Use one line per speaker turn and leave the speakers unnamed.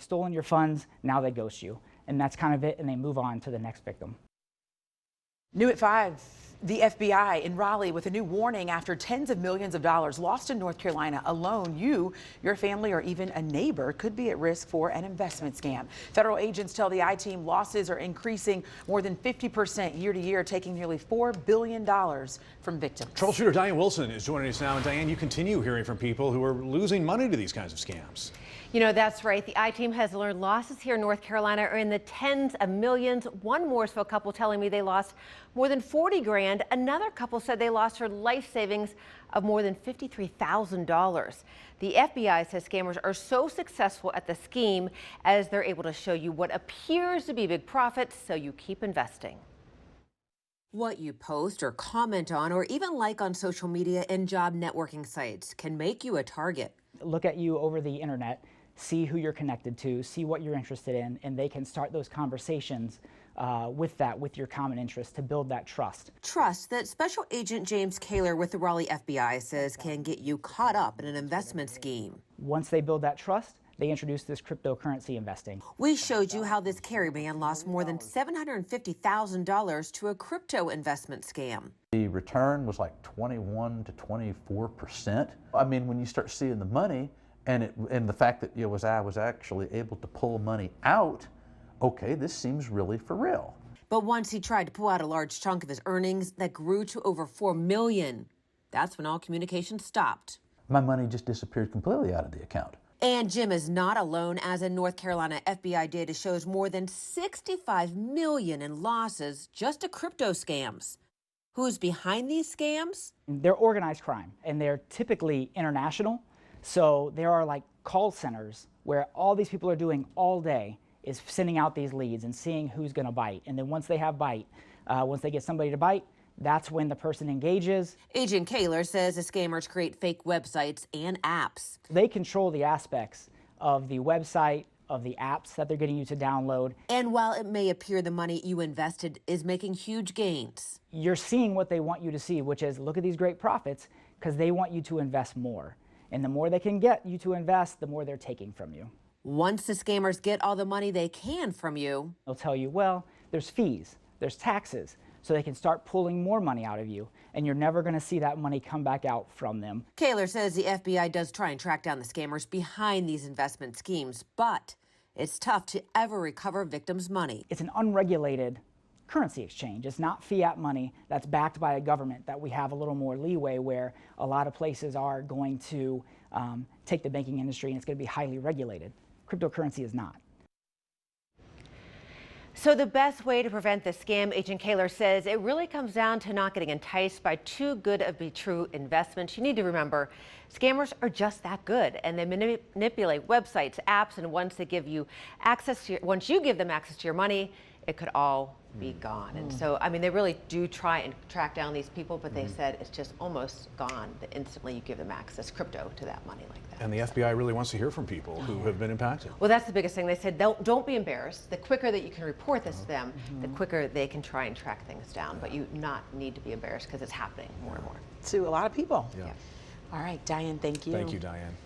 Stolen your funds, now they ghost you. And that's kind of it, and they move on to the next victim.
New at 5, the FBI in Raleigh with a new warning after tens of millions of dollars lost in North Carolina alone. You, your family, or even a neighbor could be at risk for an investment scam. Federal agents tell the I-Team losses are increasing more than 50% year to year, taking nearly $4 billion from victims.
Troubleshooter Diane Wilson is joining us now. And Diane, you continue hearing from people who are losing money to these kinds of scams.
You know, that's right. The I-Team has learned losses here in North Carolina are in the tens of millions. One Mooresville couple telling me they lost more than 40 grand. Another couple said they lost her life savings of more than $53,000. The FBI says scammers are so successful at the scheme as they're able to show you what appears to be big profits, so you keep investing. What you post or comment on or even like on social media and job networking sites can make you a target.
Look at you over the internet, see who you're connected to, see what you're interested in, and they can start those conversations with your common interest to build that trust.
Trust that Special Agent James Kaler with the Raleigh FBI says can get you caught up in an investment scheme.
Once they build that trust, they introduce this cryptocurrency investing.
We showed you how this Cary man lost more than $750,000 to a crypto investment scam.
The return was like 21 to 24%. I mean, when you start seeing the money and the fact that I was actually able to pull money out, okay, this seems really for real.
But once he tried to pull out a large chunk of his earnings that grew to over $4 million, that's when all communication stopped.
My money just disappeared completely out of the account.
And Jim is not alone, as in North Carolina FBI data shows more than $65 million in losses just to crypto scams. Who's behind these scams?
They're organized crime, and they're typically international. So there are like call centers where all these people are doing all day is sending out these leads and seeing who's going to bite. And then once they have bite, once they get somebody to bite, that's when the person engages.
Agent Kaler says the scammers create fake websites and apps.
They control the aspects of the website, of the apps that they're getting you to download.
And while it may appear the money you invested is making huge gains,
you're seeing what they want you to see, which is look at these great profits, because they want you to invest more. And the more they can get you to invest, the more they're taking from you.
Once the scammers get all the money they can from you,
they'll tell you, well, there's fees, there's taxes, so they can start pulling more money out of you, and you're never going to see that money come back out from them.
Kaler says the FBI does try and track down the scammers behind these investment schemes, but it's tough to ever recover victims' money.
It's an unregulated currency exchange. It's not fiat money that's backed by a government that we have a little more leeway, where a lot of places are going to take the banking industry and it's going to be highly regulated. Cryptocurrency is not.
So the best way to prevent this scam, Agent Kaler says, it really comes down to not getting enticed by too good of be true investments. You need to remember, scammers are just that good, and they manipulate websites, apps, and once they give you access to once you give them access to your money, it could all be gone. And so, I mean, they really do try and track down these people, but they said it's just almost gone the instantly you give them access, crypto, to that money like that.
And the FBI really wants to hear from people who have been impacted.
Well, that's the biggest thing. They said, don't be embarrassed. The quicker that you can report this to them, the quicker they can try and track things down. But you not need to be embarrassed because it's happening more and more.
To a lot of people.
Yeah.
All right, Diane, thank you.
Thank you, Diane.